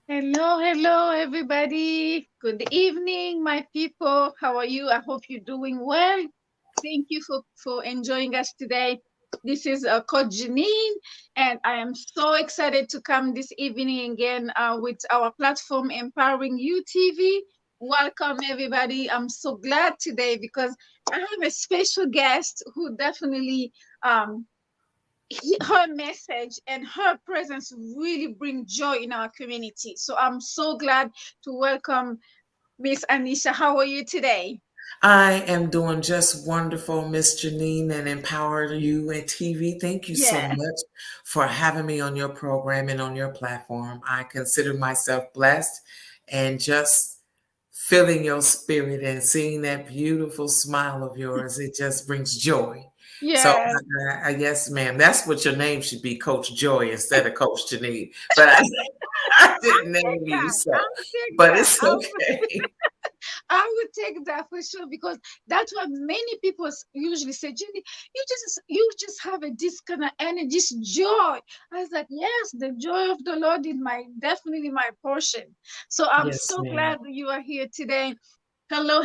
Hello, everybody. Good evening, my people. How are you? I hope you're doing well. Thank you for enjoying us today. This is Coach Jeanine, and I am so excited to come this evening again with our platform Empowering You TV. Welcome, everybody. I'm so glad today because I have a special guest who definitely um, her message and her presence really bring joy in our community. So I'm so glad to welcome Miss Anissa. How are you today? I am doing just wonderful, Miss Jeanine, and Empower You at TV. Thank you so Yeah. much for having me on your program and on your platform. I consider myself blessed and just feeling your spirit and seeing that beautiful smile of yours. It just brings joy. So, Yes. yes, ma'am, that's what your name should be, Coach Joy, instead of Coach Janine. But I, I didn't I'll name take you that. so, I'll take but that. it's okay. I would take that for sure because that's what many people usually say. Jenny, you just have a this kind of energy, this joy. I was like, yes, the joy of the Lord is my definitely my portion. So I'm Yes, so glad ma'am. that you are here today. Hello.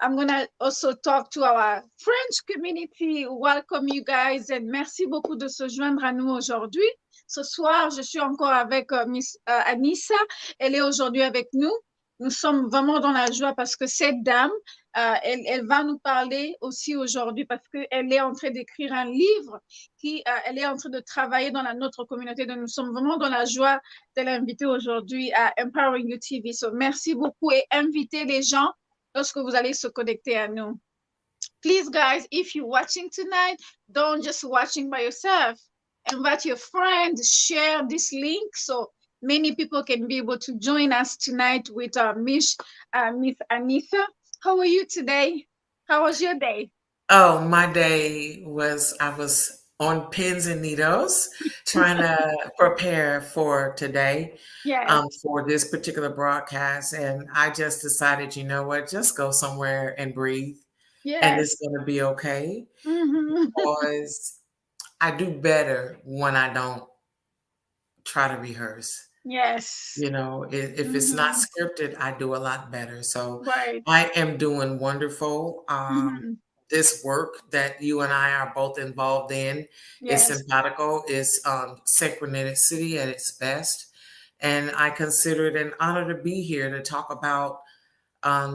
I'm gonna also talk to our French community. Welcome you guys and merci beaucoup de se joindre à nous aujourd'hui. Ce soir, je suis encore avec Miss Anissa. Elle est aujourd'hui avec nous. Nous sommes vraiment dans la joie parce que cette dame, elle va nous parler aussi aujourd'hui parce qu'elle est en train d'écrire un livre elle est en train de travailler dans notre communauté. Donc, nous sommes vraiment dans la joie de l'inviter aujourd'hui à Empowering You TV. So, merci beaucoup et invitez les gens lorsque vous allez se connecter à nous. Please, guys, if you're watching tonight, don't just watching by yourself. Invite your friends, share this link so many people can be able to join us tonight with Miss Anissa. How are you today? How was your day? Oh, my day was I was on pins and needles trying to prepare for today, Yes, for this particular broadcast. And I just decided, you know what, just go somewhere and breathe, and yes. it's going to be okay Hmm. because I do better when I don't try to rehearse. Yes. You know, if it's not Hmm. scripted, I do a lot better. So Right. I am doing wonderful. Hmm. This work that you and I are both involved in is Yes. sympatical, is synchronicity at its best. And I consider it an honor to be here to talk about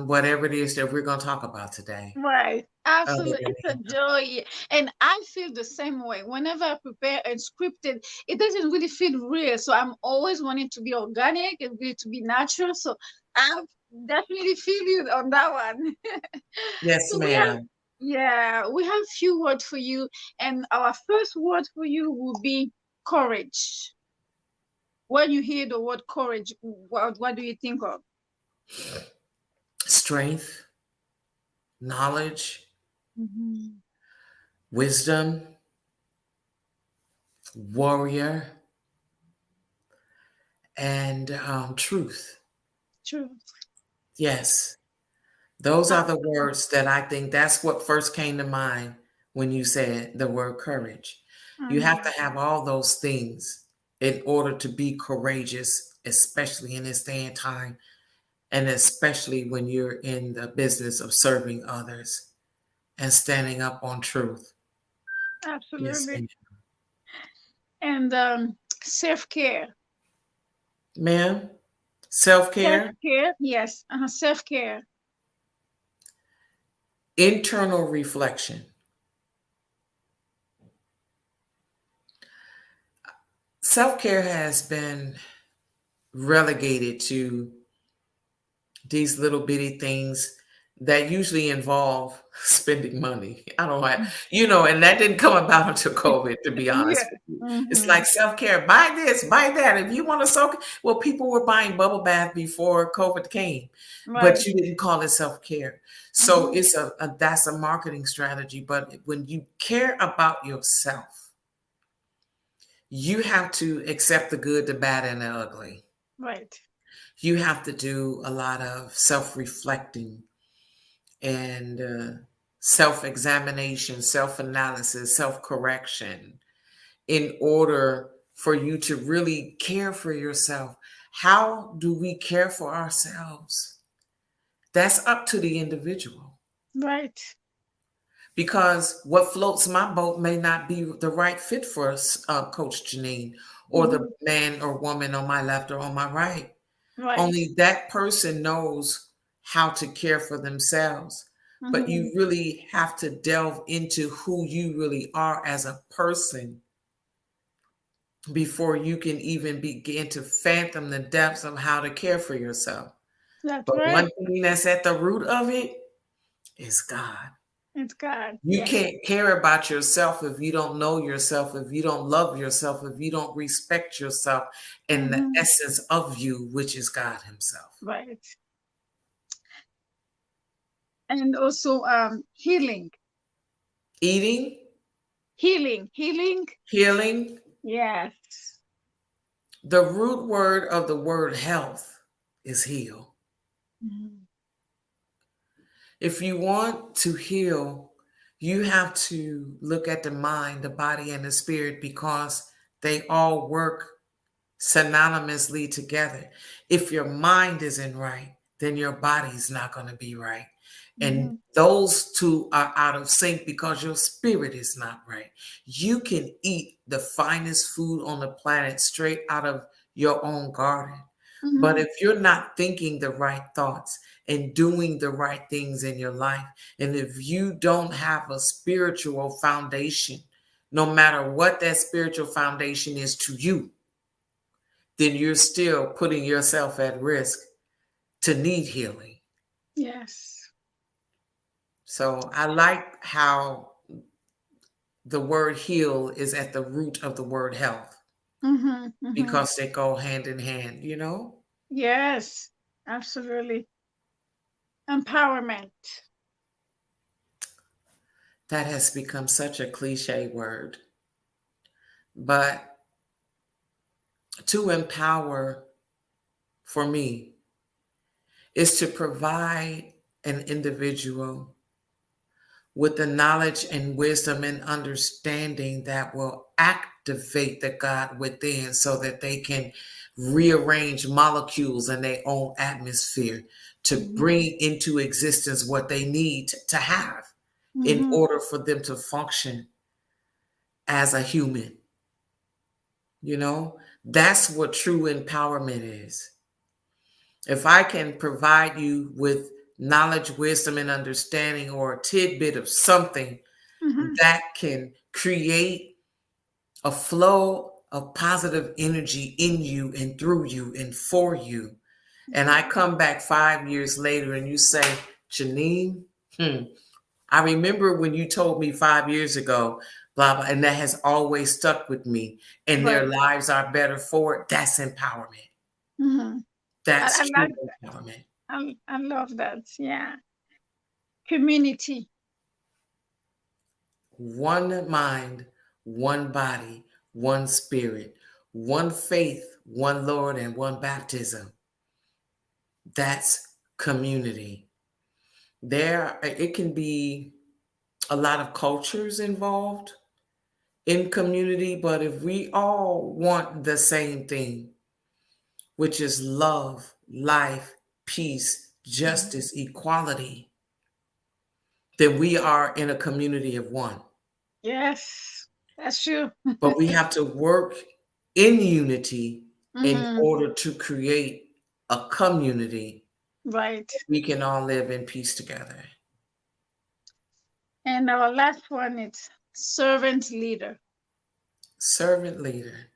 whatever it is that we're going to talk about today. Right. Other Absolutely. than It's a joy. And I feel the same way. Whenever I prepare and scripted, it doesn't really feel real. So I'm always wanting to be organic and really to be natural. So I definitely feel you on that one. yes, So ma'am. we have few words for you. And our first word for you will be courage. When you hear the word courage, what do you think of? Strength, knowledge, Mhm. wisdom, warrior, and truth. True. Yes. Those are the Absolutely. words that I think that's what first came to mind when you said the word courage. You have to Mhm. have all those things in order to be courageous, especially in this day and time, and especially when you're in the business of serving others and standing up on truth. Yes, Absolutely. ma'am. And self-care. Ma'am, self-care, Self-care, yes, self-care. internal reflection. Self-care has been relegated to these little bitty things that usually involve spending money. I don't like, and that didn't come about until COVID, to be Yeah. honest with you. It's Mm-hmm. like self care, buy this, buy that. If you want to soak, well, people were buying bubble bath before COVID came, Right. but you didn't call it self care. So Mm-hmm. it's that's a marketing strategy. But when you care about yourself, you have to accept the good, the bad, and the ugly. Right. You have to do a lot of self reflecting and self examination, self analysis, self correction in order for you to really care for yourself. How do we care for ourselves? That's up to the individual. Right. Because what floats my boat may not be the right fit for us, Coach Jeanine, or the Mm-hmm. man or woman on my left or on my right. Right. Only that person knows how to care for themselves. But Mm-hmm. you really have to delve into who you really are as a person before you can even begin to fathom the depths of how to care for yourself. That's But one right. thing that's at the root of it is God. It's God. You Yes. can't care about yourself if you don't know yourself, if you don't love yourself, if you don't respect yourself and the Mm-hmm. essence of you, which is God Himself. Right. And also healing. Eating, Healing. healing, Yes. the root word of the word health is heal. Mhm. If you want to heal, you have to look at the mind, the body, and the spirit because they all work synonymously together. If your mind isn't right, then your body's not going to be right. And Mhm. those two are out of sync because your spirit is not right. You can eat the finest food on the planet straight out of your own garden. But Mhm. if you're not thinking the right thoughts and doing the right things in your life, and if you don't have a spiritual foundation, no matter what that spiritual foundation is to you, then you're still putting yourself at risk to need healing. Yes. So I like how the word heal is at the root of the word health Mhm. Mhm. because they go hand in hand, you know? Yes. Absolutely. Empowerment. That has become such a cliche word. But to empower for me is to provide an individual with the knowledge and wisdom and understanding that will activate the God within so that they can rearrange molecules in their own atmosphere to Mhm. bring into existence what they need to have in Mhm. order for them to function as a human. You know, that's what true empowerment is. If I can provide you with knowledge, wisdom, and understanding, or a tidbit of something Mhm. that can create a flow of positive energy in you and through you and for you. And I come back 5 years later and you say, Jeanine, I remember when you told me 5 years ago, blah, blah, and that has always stuck with me, and their Right. lives are better for it. That's empowerment. Mhm. That's I true like that. empowerment. I love that. Yeah. Community. One mind, one body, one spirit, one faith, one Lord, and one baptism. That's community. There, it can be a lot of cultures involved in community, but if we all want the same thing, which is love, life, peace, Mhm. justice, equality, then we are in a community of one. Yes. That's true. But we have to work in unity in Mhm. order to create a community Right. we can all live in peace together. And our last one is servant leader. Servant leader.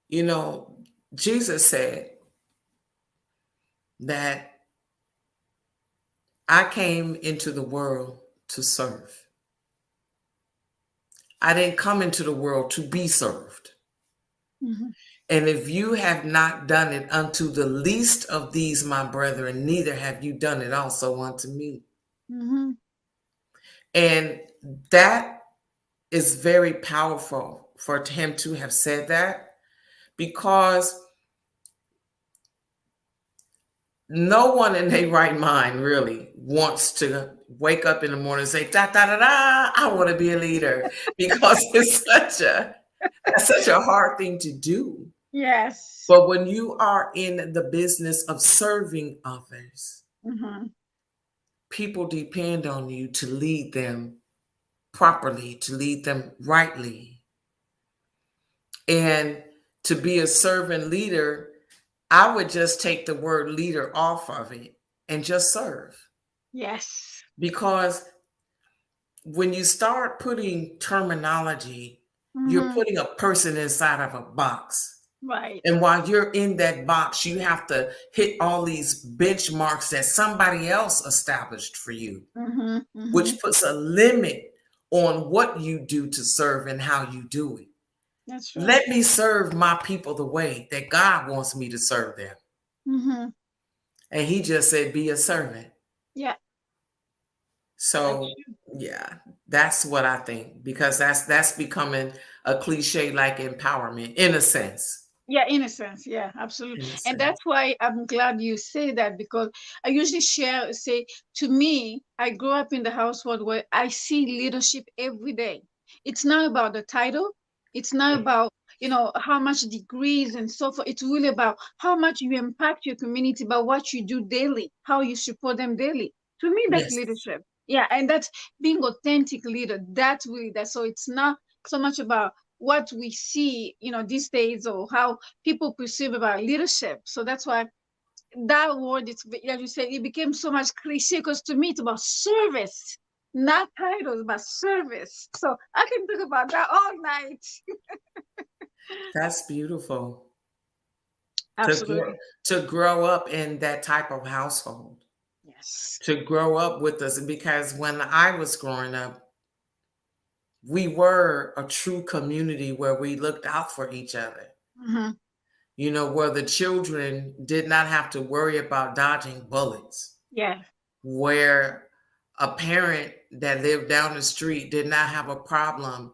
You know, Jesus said that I came into the world to serve. I didn't come into the world to be served. Mhm. And if you have not done it unto the least of these, my brethren, neither have you done it also unto me. Mhm. And that is very powerful for him to have said that because no one in their right mind really wants to wake up in the morning and say, da da da da, I want to be a leader because it's such a that's such a hard thing to do. Yes. But when you are in the business of serving others, Mm-hmm. people depend on you to lead them properly, to lead them rightly. And to be a servant leader, I would just take the word leader off of it and just serve. Yes. Because when you start putting terminology, you're Mm-hmm. putting a person inside of a box. Right. And while you're in that box, you have to hit all these benchmarks that somebody else established for you, Mm-hmm. Mm-hmm. which puts a limit on what you do to serve and how you do it. That's right. Let me serve my people the way that God wants me to serve them. Mm-hmm. And he just said, be a servant. Yeah, that's So true. yeah, that's what I think because that's becoming a cliche like empowerment in a sense. Yeah, in a sense, yeah, absolutely. In a And sense. that's why I'm glad you say that, because I usually say, to me, I grew up in the household where I see leadership every day. It's not about the title, it's not about, how much degrees and so forth. It's really about how much you impact your community by what you do daily, how you support them daily. To me, that's Yes, leadership. Yeah, and that's being authentic leader. That's really that. So it's not so much about what we see, these days, or how people perceive about leadership. So that's why that word, it's as you said, it became so much cliche, because to me it's about service, not titles, but service. So I can talk about that all night. that's beautiful to grow, Absolutely. to grow up in that type of household, Yes. to grow up with us. Because when I was growing up, we were a true community where we looked out for each other. Hmm. Where the children did not have to worry about dodging bullets, Yeah. where a parent that lived down the street did not have a problem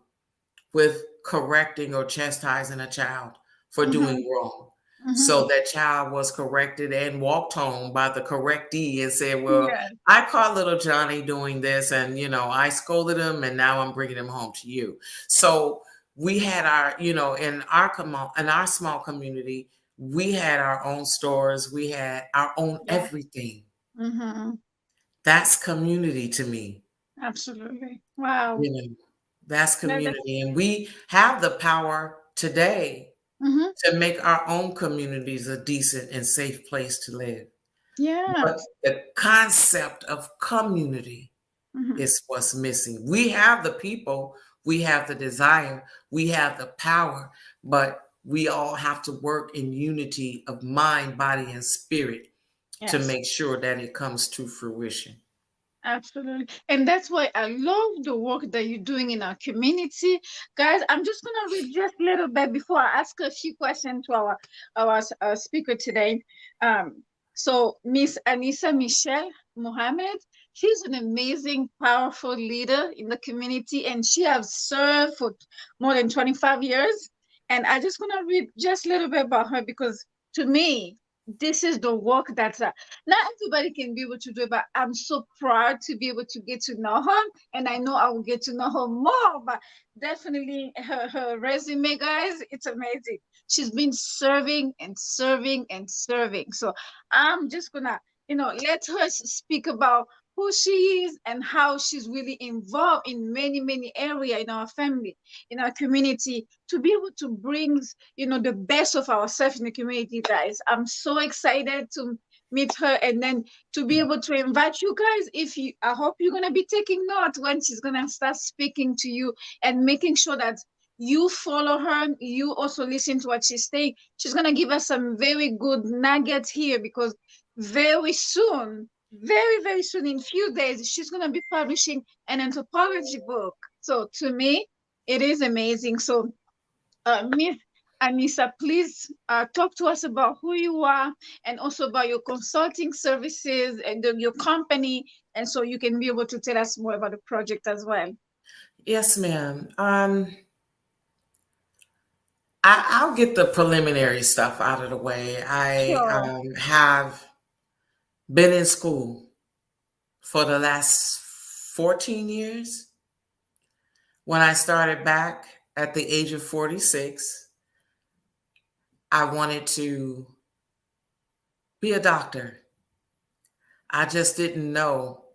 with correcting or chastising a child for doing Hmm. wrong. Hmm. So that child was corrected and walked home by the correctee and said, well, Yeah. I caught little Johnny doing this and, I scolded him and now I'm bringing him home to you. So we had our, in our small community, we had our own stores. We had our own Yeah. everything. Hmm. That's community to me. Absolutely. Wow. You know, that's That. community. And we have the power today Hmm. to make our own communities a decent and safe place to live. But Yes. the concept of community Hmm. is what's missing. We have the people, we have the desire, we have the power, but we all have to work in unity of mind, body, and spirit to Yes. make sure that it comes to fruition. Absolutely. And that's why I love the work that you're doing in our community. Guys, I'm just going to read just a little bit before I ask a few questions to our speaker today. Um, so, Miss Anissa Michelle Mohammed, she's an amazing, powerful leader in the community, and she has served for more than 25 years. And I just going to read just a little bit about her, because to me, this is the work that not everybody can be able to do it, but I'm so proud to be able to get to know her. And I know I will get to know her more, but definitely her resume, guys, it's amazing. She's been serving and serving and serving. So I'm just gonna, let her speak about who she is and how she's really involved in many, many areas in our family, in our community, to be able to bring, the best of ourselves in the community, guys. I'm so excited to meet her, and then to be able to invite you guys. If you I hope you're going to be taking note when she's going to start speaking to you, and making sure that you follow her, you also listen to what she's saying. She's going to give us some very good nuggets here, because very soon, very, very soon, in few days, she's going to be publishing an anthropology book. So to me, it is amazing. So Miss Anissa, please talk to us about who you are, and also about your consulting services and your company, and so you can be able to tell us more about the project as well. Yes, ma'am. I'll get the preliminary stuff out of the way. I Sure. have been in school for the last 14 years. When I started back at the age of 46, I wanted to be a doctor. I just didn't know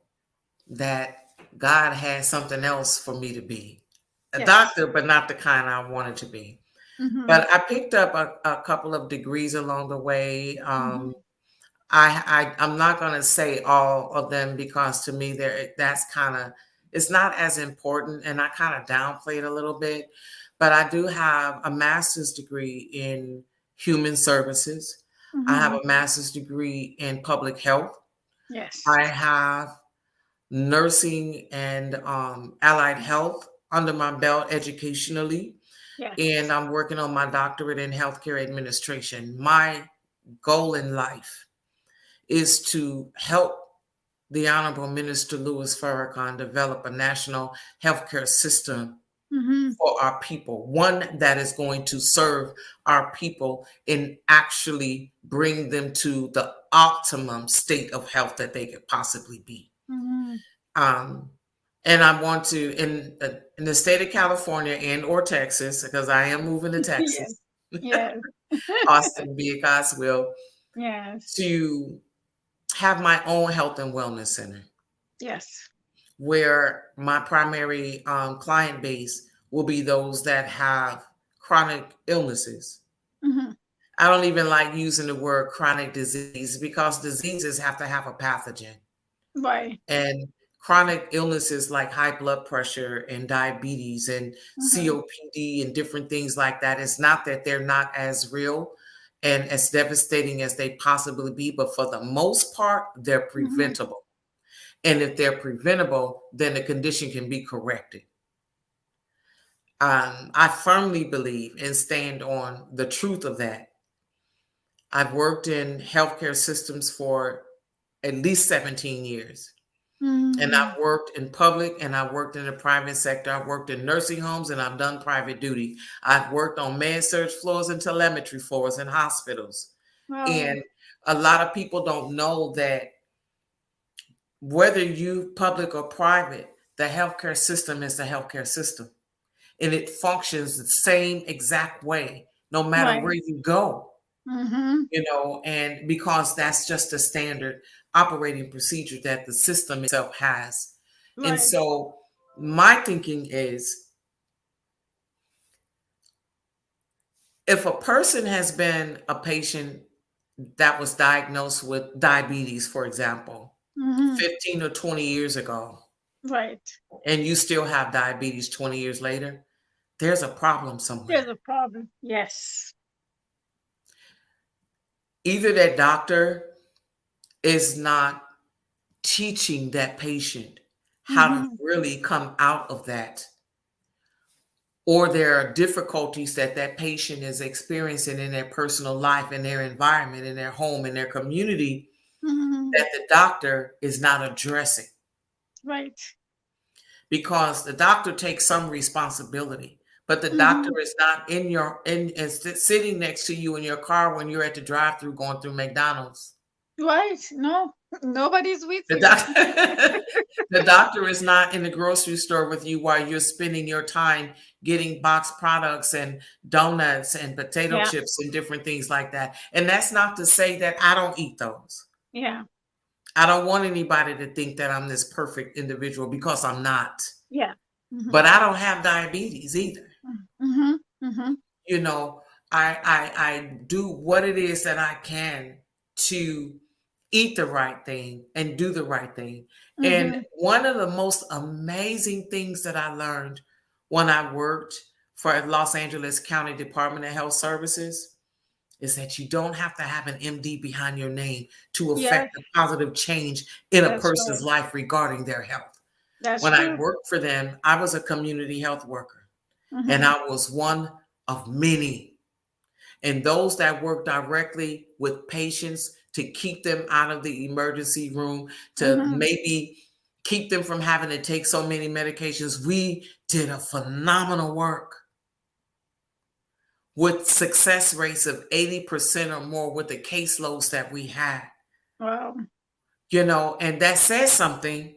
that God had something else for me to be. A Yes. doctor, but not the kind I wanted to be. Mm-hmm. But I picked up a couple of degrees along the way. Mm-hmm. I'm not going to say all of them because to me that's kind of it's not as important, and I kind of downplay it a little bit. But I do have a master's degree in human services. I have Mm-hmm. a master's degree in public health. Yes. I have nursing and allied health under my belt educationally, and Yes. I'm working on my doctorate in healthcare administration. My goal in life is to help the Honorable Minister Louis Farrakhan develop a national healthcare system Mm-hmm. for our people, one that is going to serve our people and actually bring them to the optimum state of health that they could possibly be. Mm-hmm. Um, and I want to in the state of California and or Texas, because I am moving to Yes. Texas, Yes. Austin, be it God's will, Yes. to have my own health and wellness center Yes. where my primary client base will be those that have chronic illnesses. Mm-hmm. I don't even like using the word chronic disease because diseases have to have a pathogen. Right. And chronic illnesses like high blood pressure and diabetes and Mm-hmm. COPD and different things like that, it's not that they're not as real and as devastating as they possibly be, but for the most part, they're Mm-hmm. preventable. And if they're preventable, then the condition can be corrected. I firmly believe and stand on the truth of that. I've worked in healthcare systems for at least 17 years. And Mm-hmm. I've worked in public and I've worked in the private sector. I've worked in nursing homes and I've done private duty. I've worked on med surg floors and telemetry floors in hospitals. Wow. And a lot of people don't know that whether you public or private, the healthcare system is the healthcare system. And it functions the same exact way, no matter Right. where you go, Mm-hmm. and because that's just a standard operating procedure that the system itself has. And Right. so my thinking is if a person has been a patient that was diagnosed with diabetes, for example, Mm-hmm. 15 or 20 years ago, Right. and you still have diabetes 20 years later, there's a problem There's somewhere. a problem. Yes. Either that doctor is not teaching that patient how to Mm-hmm. really come out of that, or there are difficulties that that patient is experiencing in their personal life, in their environment, in their home, in their community Mm-hmm. that the doctor is not addressing Right. because the doctor takes some responsibility. But the doctor Mm-hmm. is not sitting next to you in your car when you're at the drive-through going through McDonald's. Right. No, nobody's with The you. doc the doctor is not in the grocery store with you while you're spending your time getting boxed products and donuts and potato Yeah. chips and different things like that. And that's not to say that I don't eat those. Yeah. I don't want anybody to think that I'm this perfect individual because I'm not. Yeah. Mm-hmm. But I don't have diabetes either. Mm-hmm. Mm-hmm. You know, I do what it is that I can to eat the right thing and do the right thing. And Mm-hmm. one of the most amazing things that I learned when I worked for Los Angeles County Department of Health Services is that you don't have to have an MD behind your name to Yes, affect a positive change in a that's person's right. life regarding their health. That's When I true. worked for them, I was a community health worker, and Mm-hmm. I was one of many. And those that work directly with patients to keep them out of the emergency room, to Mm-hmm. maybe keep them from having to take so many medications, we did a phenomenal work with success rates of 80% or more with the caseloads that we had. Wow. And that says something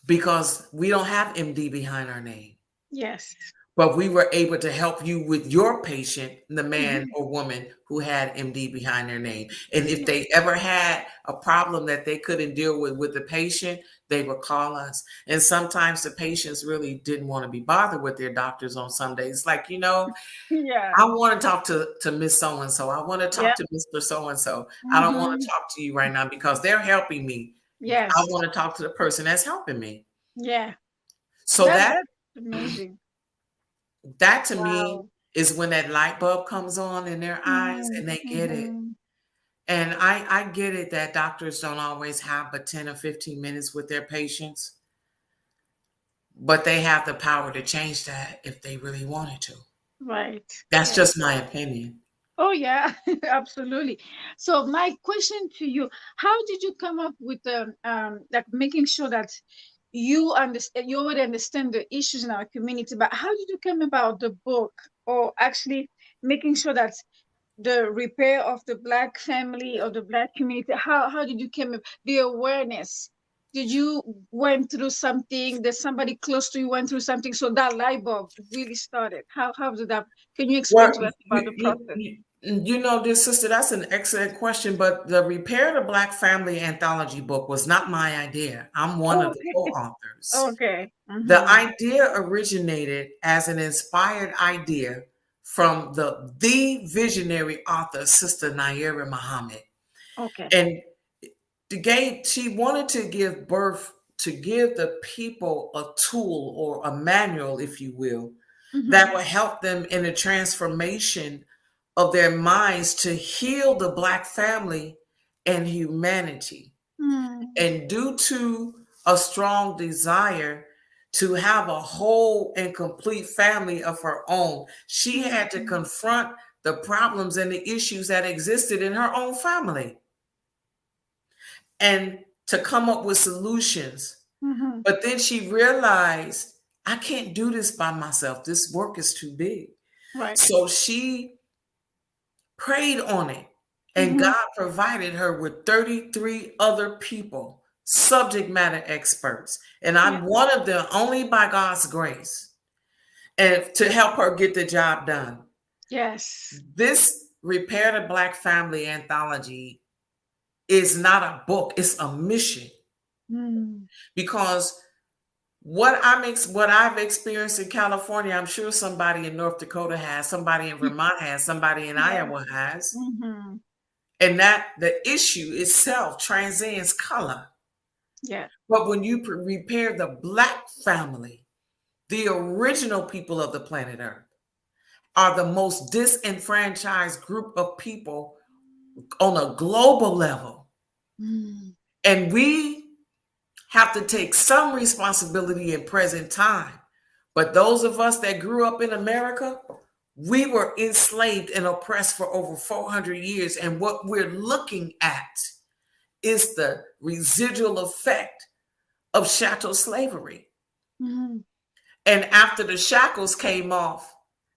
because we don't have MD behind our name. Yes. but we were able to help you with your patient, the man Mhm. or woman who had MD behind their name. And if Yeah. they ever had a problem that they couldn't deal with the patient, they would call us. And sometimes the patients really didn't want to be bothered with their doctors on some days. Like, Yeah. I want to talk to Miss So and so. I want to talk Yeah. to Mr. So and so. I don't want to Mhm. talk to you right now because they're helping me. I Yes. want to talk to the person that's helping me. Yeah. So that That's amazing. that to me Wow. is when that light bulb comes on in their eyes Mhm. and they get it. Mhm. And I get it that doctors don't always have but 10 or 15 minutes with their patients, but they have the power to change that if they really wanted to. Right. That's Yeah. just my opinion. Oh yeah, absolutely. So my question to you, how did you come up with like making sure that you already understand the issues in our community, but how did you come about the book or actually making sure that the repair of the black family or the black community, how did you come up the awareness? Did you went through something that somebody close to you went through something so that light bulb really started? How did that, can you explain Well, to us about the process? dear sister, that's an excellent question. But the Repair the Black Family anthology book was not my idea. I'm one Oh, of the okay. co-authors. Okay. The Mm-hmm. idea originated as an inspired idea from the visionary author, Sister Naira Muhammad. Okay. And she wanted to give birth to give the people a tool or a manual, if you will, Mm-hmm. that will help them in the transformation of their minds to heal the Black family and humanity. Mm-hmm. And due to a strong desire to have a whole and complete family of her own, she had to confront the problems and the issues that existed in her own family and to come up with solutions. Mm-hmm. But then she realized, I can't do this by myself. This work is too big. Right. So she prayed on it, and Mm-hmm. God provided her with 33 other people, subject matter experts. And Yeah. I'm one of them only by God's grace, and to help her get the job done. Yes. This Repair the Black Family anthology is not a book, it's a mission. Mm. Because what I've experienced in California, I'm sure somebody in North Dakota has, somebody in Vermont has, somebody in Yeah. Iowa has. Mm-hmm. And that the issue itself transcends color. Yeah. But when you repair the Black family, the original people of the planet Earth are the most disenfranchised group of people on a global level. Mm. And we have to take some responsibility in present time. But those of us that grew up in America, we were enslaved and oppressed for over 400 years. And what we're looking at is the residual effect of chattel slavery. Mm-hmm. And after the shackles came off,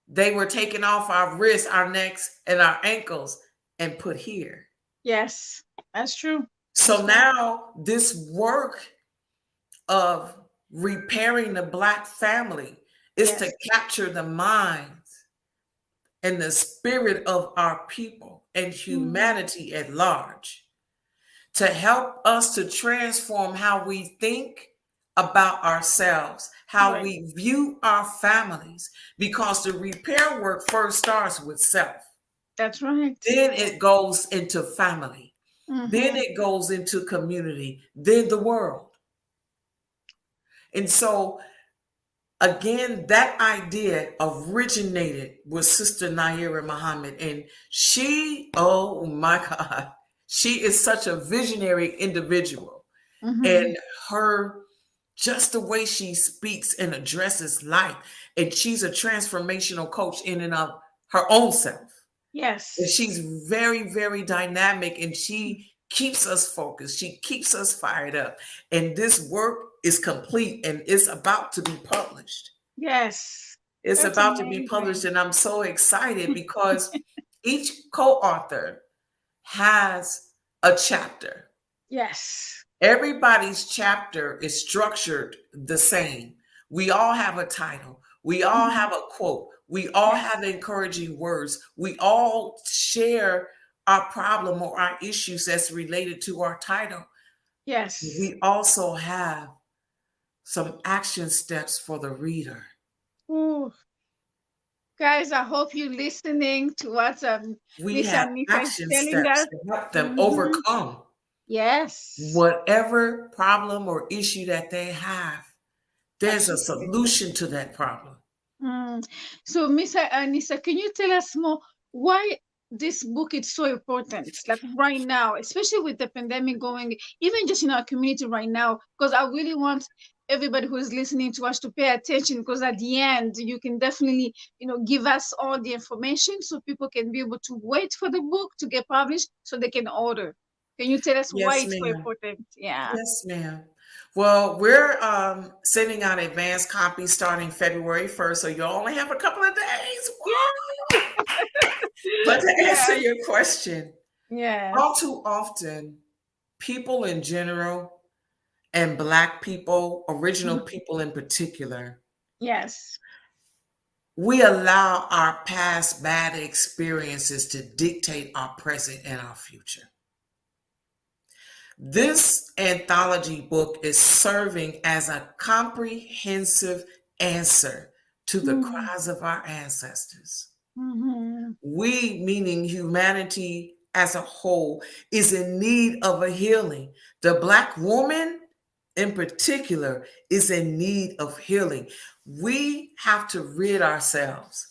they were taking off our wrists, our necks, and our ankles and put here. Yes. That's true. That's So right. now, this work of repairing the Black family is to Yes. capture the minds and the spirit of our people and Mm. humanity at large, to help us to transform how we think about ourselves, how Right. we view our families, because the repair work first starts with self. That's right. Then it goes into family. Then Mm-hmm. it goes into community, then the world. And so, again, that idea originated with Sister Naira Muhammad. And she, oh my God, she is such a visionary individual. Mm-hmm. And her, just the way she speaks and addresses life, and she's a transformational coach in and of her own self. And Yes. she's very, very dynamic, and she keeps us focused. She keeps us fired up. And this work is complete and it's about to be published. Yes. It's That's about to be published, amazing. and I'm so excited because each co-author has a chapter. Yes. Everybody's chapter is structured the same. We all have a title. We all Mhm. have a quote. We all Yes. have encouraging words. We all share our problem or our issues that's related to our title. Yes. We also have some action steps for the reader. Ooh, guys, I hope you're listening to what We Miss have Anissa is action telling steps us. to help them Hmm. overcome Yes. whatever problem or issue that they have. There's a Absolutely. solution to that problem. Mm. So, Miss Anissa, can you tell us more why this book is so important? Like right now, especially with the pandemic going, even just in our community right now, because I really want everybody who is listening to us to pay attention. Because at the end, you can definitely, give us all the information so people can be able to wait for the book to get published so they can order. Can you tell us why Yes, it's so ma'am. important? Yeah. Yes, ma'am. Well, we're sending out advanced copies starting February 1st, so you'll only have a couple of days. Yeah. Whoa! But to answer Yes. your question, all Yes. too often, people in general and Black people, original Mhm. people in particular, Yes. we allow our past bad experiences to dictate our present and our future. This anthology book is serving as a comprehensive answer to the Mm-hmm. cries of our ancestors. Mm-hmm. We, meaning humanity as a whole, is in need of a healing. The Black woman, in particular, is in need of healing. We have to rid ourselves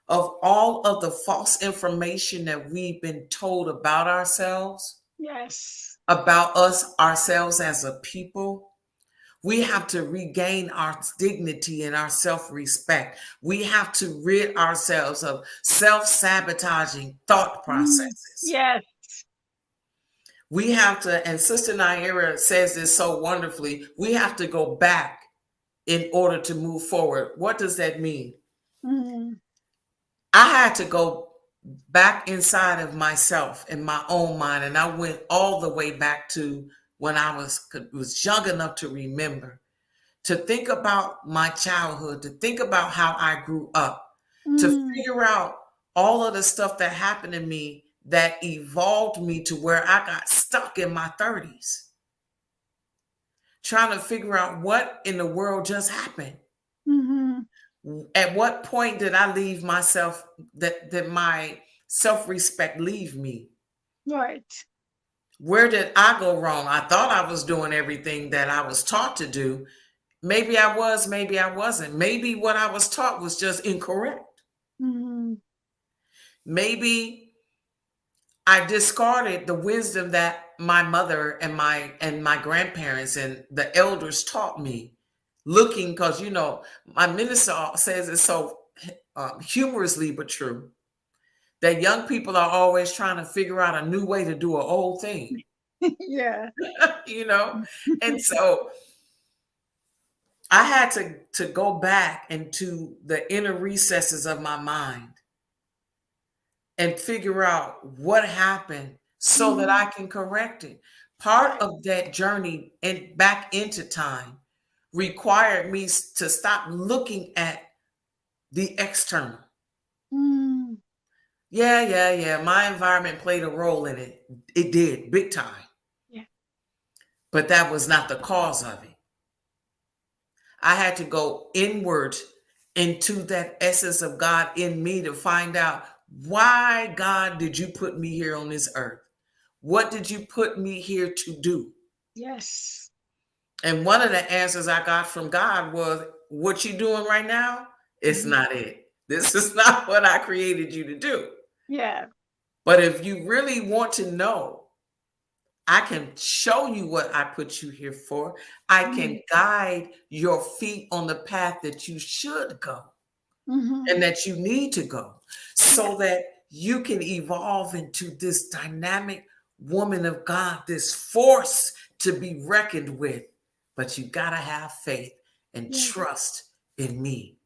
of all of the false information that we've been told about ourselves, Yes. about us, ourselves as a people. We have to regain our dignity and our self respect. We have to rid ourselves of self sabotaging thought Mm. processes. Yes. We have to, and Sister Naira says this so wonderfully, we have to go back in order to move forward. What does that mean? Mm. I had to go back inside of myself in my own mind, and I went all the way back to when I was young enough to remember, to think about my childhood, to think about how I grew up, to Mm. figure out all of the stuff that happened to me that evolved me to where I got stuck in my 30s, trying to figure out what in the world just happened. Mm-hmm. At what point did I leave myself, that my self-respect leave me? Right. Where did I go wrong? I thought I was doing everything that I was taught to do. Maybe I was, maybe I wasn't. Maybe what I was taught was just incorrect. Mm-hmm. Maybe I discarded the wisdom that my mother and my grandparents and the elders taught me. Looking, because my minister says it so humorously but true, that young people are always trying to figure out a new way to do an old thing. Yeah. you know, and so I had to go back into the inner recesses of my mind and figure out what happened so that Mm-hmm. I can correct it. Part Right. of that journey and back into time required me to stop looking at the external. Mm. Yeah. My environment played a role in it. It did, big time. Yeah. But that was not the cause of it. I had to go inward into that essence of God in me to find out, why, God, did you put me here on this earth? What did you put me here to do? Yes. And one of the answers I got from God was, what you doing right now? It's Mm-hmm. not it. This is not what I created you to do. Yeah. But if you really want to know, I can show you what I put you here for. I Mm-hmm. can guide your feet on the path that you should go Mm-hmm. and that you need to go, Yeah. so that you can evolve into this dynamic woman of God, this force to be reckoned with. But you got to have faith and Yeah. trust in me.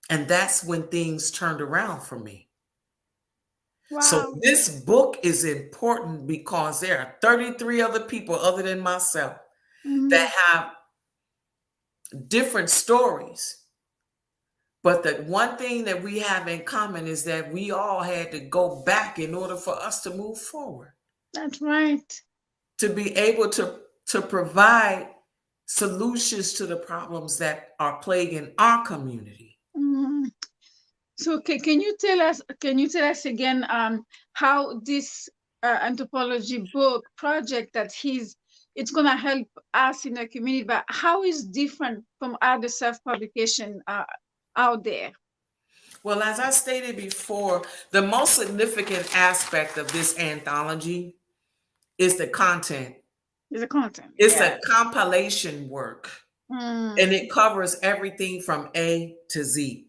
And that's when things turned around for me. So Wow. this book is important because there are 33 other people other than myself Mm-hmm. that have different stories But the one thing that we have in common is that we all had to go back in order for us to move forward, That's right. to be able to provide solutions to the problems that are plaguing our community. Mhm. So can you tell us again how this anthropology book project that he's it's gonna help us in the community, but how is different from other self-publication out there? Well, as I stated before, the most significant aspect of this anthology is the content. Is the content, It's yeah. a compilation work, and Mm, it covers everything from A to Z.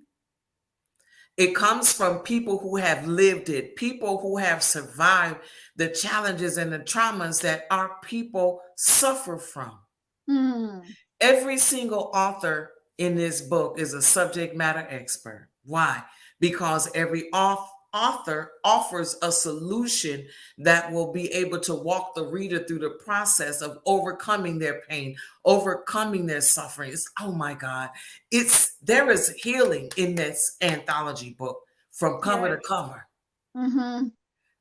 It comes from people who have lived it, people who have survived the challenges and the traumas that our people suffer from. mm, Every single author in this book is a subject matter expert. Why? Because every author offers a solution that will be able to walk the reader through the process of overcoming their pain, overcoming their suffering. Oh my God. There is healing in this anthology book from cover yes. to cover. Mm-hmm.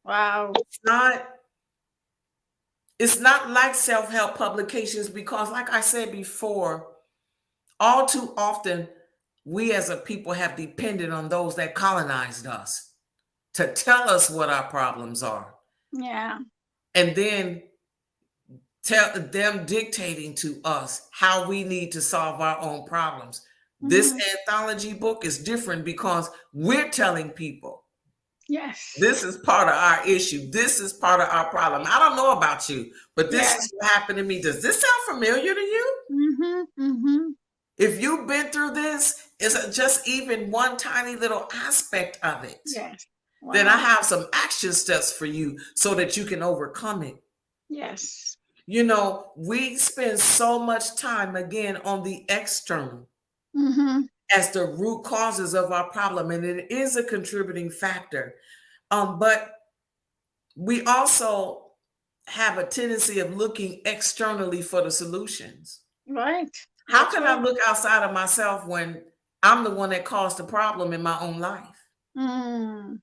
Wow. It's not it's not like self-help publications because like I said before, all too often, we as a people have depended on those that colonized us to tell us what our problems are, Yeah. and then tell them dictating to us how we need to solve our own problems. This Mm-hmm. anthology book is different because we're telling people Yes. this is part of our issue. This is part of our problem. I don't know about you, but this Yes. is what happened to me. Does this sound familiar to you? Mm-hmm. Mm-hmm. If you've been through this, it's just even one tiny little aspect of it. Yes. Then I Wow. have some action steps for you so that you can overcome it. Yes. You know, we spend so much time again on the external Mm-hmm. as the root causes of our problem, and it is a contributing factor. But we also have a tendency of looking externally for the solutions. Right. How That's can I right. look outside of myself when I'm the one that caused the problem in my own life? Mm,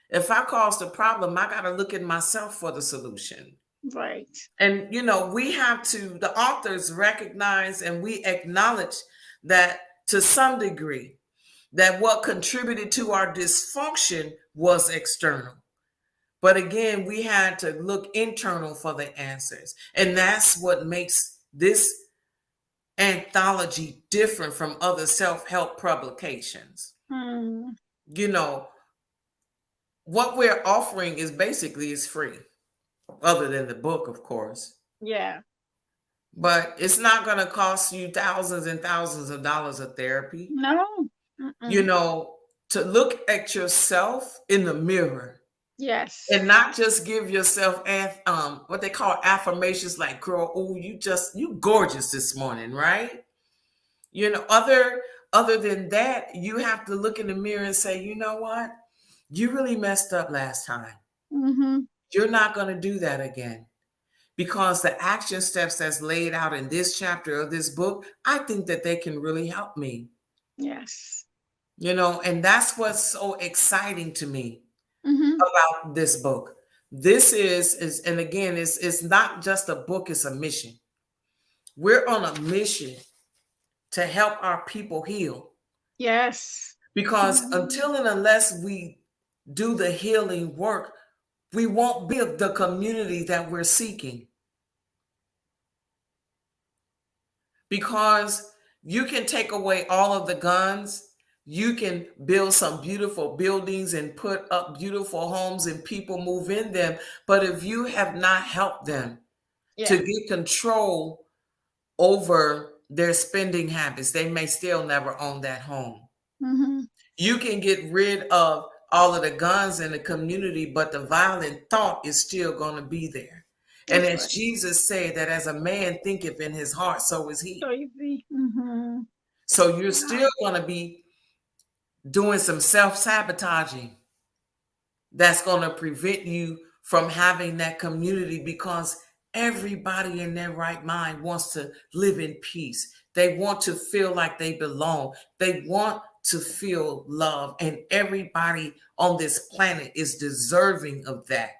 If I caused a problem, I got to look at myself for the solution. right. And, we have to, the authors recognize and we acknowledge that to some degree, that what contributed to our dysfunction was external. But again, we had to look internal for the answers. And that's what makes this anthology different from other self-help publications. Mm, You know, what we're offering is free, other than the book, of course. yeah. But it's not going to cost you thousands and thousands of dollars of therapy. No. You Mm-mm. know, to look at yourself in the mirror and Yes. not just give yourself what they call affirmations like, girl, oh, you gorgeous this morning, right? Other than that, you have to look in the mirror and say, you know what? You really messed up last time. Mm-hmm. You're not going to do that again. Because the action steps that's laid out in this chapter of this book, I think that they can really help me. Yes. And that's what's so exciting to me Mm-hmm. about this book. This is and again, it's not just a book, it's a mission. We're on a mission to help our people heal. Yes. Because Mm-hmm. until and unless we do the healing work, we won't build the community that we're seeking. Because you can take away all of the guns, you can build some beautiful buildings and put up beautiful homes and people move in them. But if you have not helped them to Yeah. get control over their spending habits, they may still never own that home. Mm-hmm. You can get rid of all of the guns in the community, but the violent thought is still going to be there. And That's as right. Jesus said, that as a man thinketh in his heart, so is So he. easy. Mm-hmm. So you're Wow. still going to be doing some self-sabotaging that's going to prevent you from having that community, because everybody in their right mind wants to live in peace. They want to feel like they belong. They want to feel love, and everybody on this planet is deserving of that.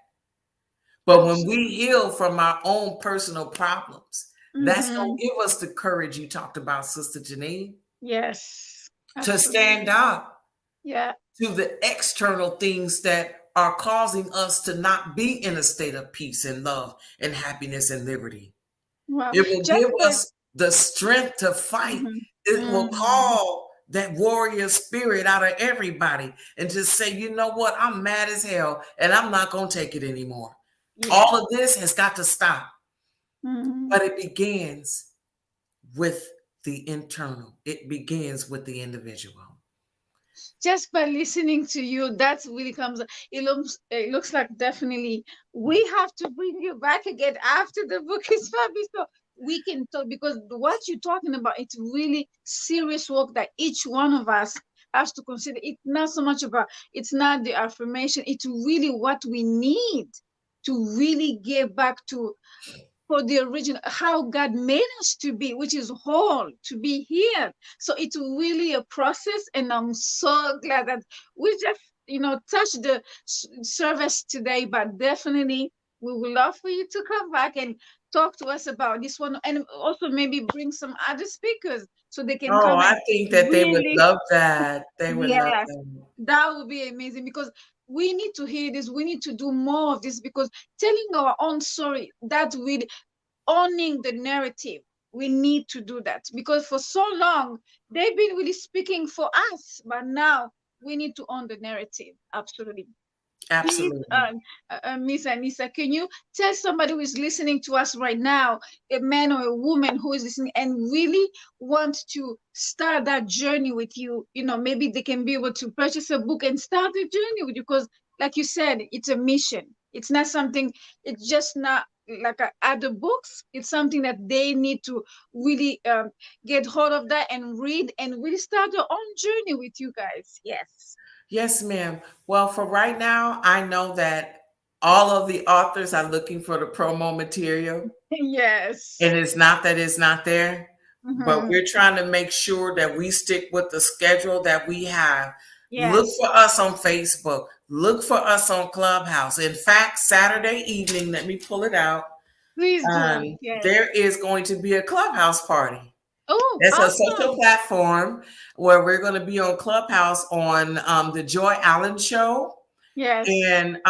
But when we Absolutely. heal from our own personal problems, that's going Mm-hmm. to give us the courage you talked about, Sister Jeanine, Yes. to stand Absolutely. up Yeah. to the external things that are causing us to not be in a state of peace and love and happiness and liberty. Wow. It will Just give us the strength to fight. mm-hmm. It will Mm-hmm. call that warrior spirit out of everybody and just say, you know what, I'm mad as hell and I'm not going to take it anymore. Yeah. All of this has got to stop. Mm-hmm. But it begins with the internal, it begins with the individual. Just by listening to you, that's really comes. It looks like definitely we have to bring you back again after the book is published, so we can talk because what you're talking about, it's really serious work that each one of us has to consider. It's not so much about. It's not the affirmation. It's really what we need to really get back to for the original how God made us to be, which is whole, to be here. So it's really a process, and I'm so glad that we just touched the service today. But definitely, we would love for you to come back and talk to us about this one, and also maybe bring some other speakers so they can Oh, come I and think that they would really, love that. They would love yes, that. that would be amazing because we need to hear this. We need to do more of this because telling our own story that really owning the narrative. We need to do that because for so long they've been really speaking for us, but now we need to own the narrative. Absolutely. Please, Absolutely. Miss Anissa, can you tell somebody who is listening to us right now, a man or a woman who is listening and really want to start that journey with you? Maybe they can be able to purchase a book and start the journey with you because, like you said, it's a mission. It's not something, it's just not like other books. It's something that they need to really get hold of that and read and really start their own journey with you guys. Yes. Yes, ma'am. Well, for right now, I know that all of the authors are looking for the promo material. Yes. And it's not that it's not there, but Mm-hmm. we're trying to make sure that we stick with the schedule that we have. Look Yes. for us on Facebook. Look for us on Clubhouse. In fact, Saturday evening, let me pull it out. Please do. Yes. There is going to be a Clubhouse party. Oh, It's a social awesome. platform where we're going to be on Clubhouse on the Joy Allen Show. Yes. And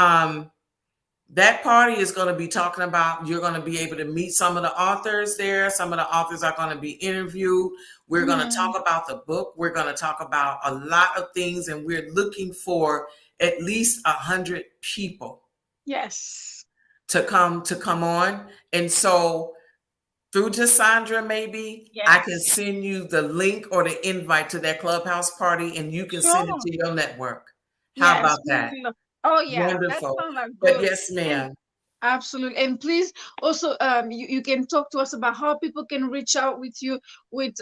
that party is going to be talking about, you're going to be able to meet some of the authors there. Some of the authors are going to be interviewed. We're going to Mm-hmm. talk about the book. We're going to talk about a lot of things, and we're looking for at least 100 people Yes. to come on. And so through Cassandra, maybe I can Yes. send you the link or the invite to that Clubhouse party, and you can send it Sure. to your network. How Yes. about We that? would love. Oh yeah, that Wonderful. sounds like But good. yes, And ma'am. absolutely. And please also you can talk to us about how people can reach out with you with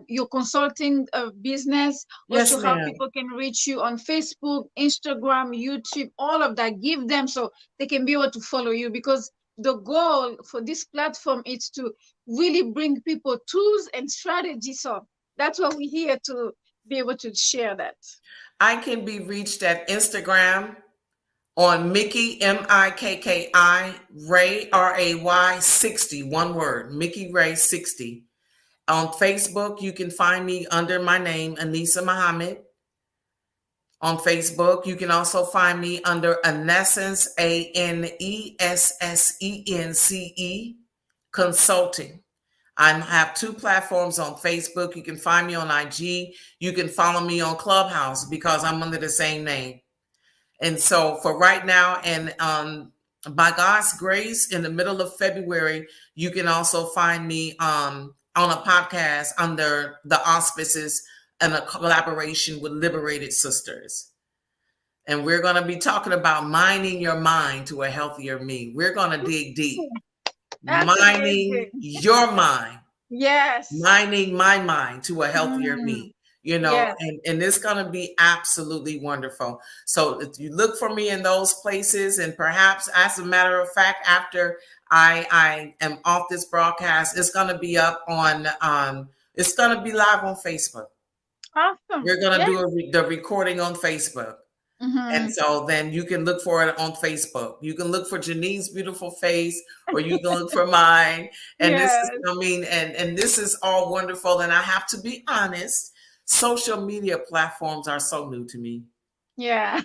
your consulting business, Yes, also how ma'am. people can reach you on Facebook, Instagram, YouTube, all of that. Give them so they can be able to follow you because the goal for this platform is to really bring people tools and strategies. So that's why we're here to be able to share that. I can be reached at Instagram on Mickey Mikki Ray Ray 60, one word, Mickey Ray 60. On Facebook, you can find me under my name, Anissa Muhammad. On Facebook, you can also find me under Anessence, Anessence Consulting. I have two platforms on Facebook. You can find me on IG. You can follow me on Clubhouse because I'm under the same name. And so for right now, and by God's grace, in the middle of February, you can also find me on a podcast under the auspices and a collaboration with Liberated Sisters. And we're going to be talking about mining your mind to a healthier me. We're going to dig deep. That's Mining amazing. your mind, Yes. mining my mind to a healthier Mm, me, you know, yes. and it's going to be absolutely wonderful. So if you look for me in those places, and perhaps as a matter of fact, after I am off this broadcast, it's going to be up on it's going to be live on Facebook. Awesome. We're going to Yeah. do the recording on Facebook. And Mm-hmm. so then you can look for it on Facebook. You can look for Janine's beautiful face, or you can look for mine. And this is, Yes. I mean, and this is all wonderful. And I have to be honest, social media platforms are so new to me. Yeah.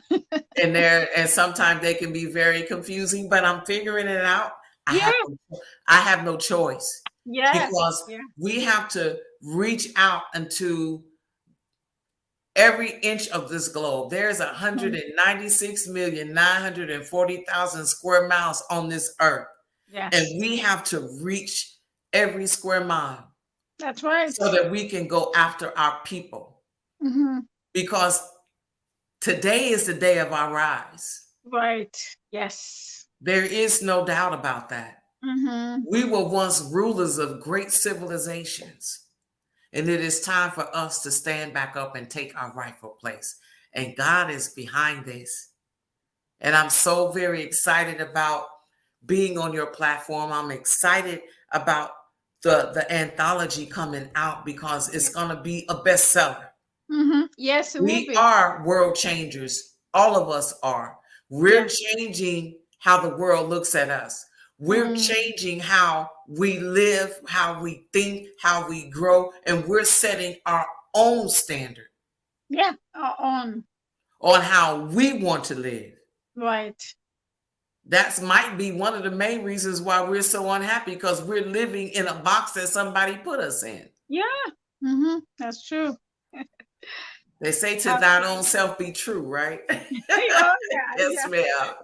And sometimes they can be very confusing, but I'm figuring it out. I Yeah. have I have no choice, Yes. because Yeah. we have to reach out into every inch of this globe. There's Mhm. 196,940,000 square miles on this earth, and Yes. we have to reach every square mile That's right. so that we can go after our people, Mm-hmm. because today is the day of our rise. Right. Yes. There is no doubt about that. Mm-hmm. We were once rulers of great civilizations, and it is time for us to stand back up and take our rightful place. And God is behind this. And I'm so very excited about being on your platform. I'm excited about the anthology coming out, because it's going to be a bestseller. Mm-hmm. Yes, it will We be. are world changers. All of us are. We're Yeah. changing how the world looks at us. We're Mm. changing how we live, how we think, how we grow, and we're setting our own standard Yeah. On. on how we want to live. Right. That might be one of the main reasons why we're so unhappy, because we're living in a box that somebody put us in. Yeah. Mm-hmm. That's true. They say to thine own Absolutely. self be true, right? Oh, yeah. Yes, Yeah. ma'am.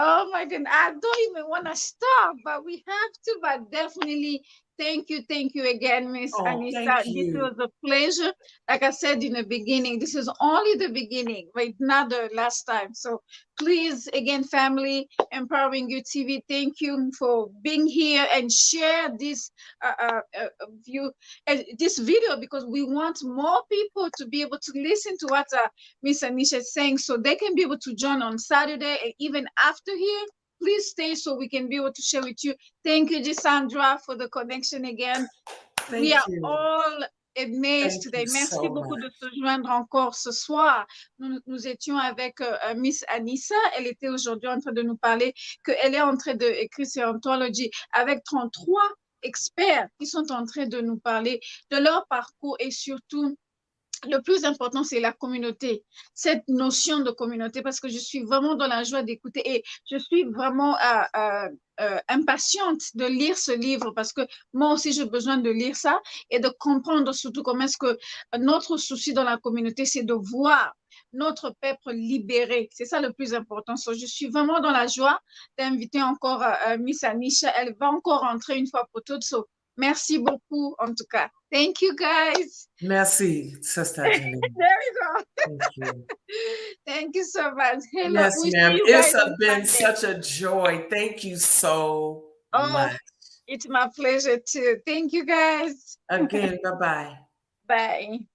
Oh my goodness. I don't even want to stop, but we have to. But definitely, thank you. Thank you again, Miss Oh, Anissa. thank This you. was a pleasure. Like I said in the beginning, this is only the beginning, but not the last time. So please, again, family, Empowering You TV, thank you for being here and share this view, this video, because we want more people to be able to listen to what Miss Anisha is saying, so they can be able to join on Saturday and even after here. Please stay so we can be able to share with you. Thank you, Gisandra, for the connection again. We Thank are you. all amazed Thank you today. Merci so beaucoup much. de se joindre encore ce soir. Nous étions avec Miss Anissa. Elle était aujourd'hui en train de nous parler qu'elle est en train d'écrire ses anthologies avec 33 experts qui sont en train de nous parler de leur parcours, et surtout le plus important, c'est la communauté, cette notion de communauté, parce que je suis vraiment dans la joie d'écouter, et je suis vraiment impatiente de lire ce livre, parce que moi aussi, j'ai besoin de lire ça et de comprendre surtout comment est-ce que notre souci dans la communauté, c'est de voir notre peuple libéré. C'est ça le plus important. So, je suis vraiment dans la joie d'inviter encore Miss Anisha. Elle va encore rentrer une fois pour toutes. So, merci beaucoup, en tout cas. Thank you, guys. Merci, Sister Jeanine. There we go. Thank you. Thank you so much. Hello. Yes, We see ma'am. you It's guys on been Sunday. such a joy. Thank you so Oh, much. it's my pleasure too. Thank you, guys. Again, bye bye. Bye.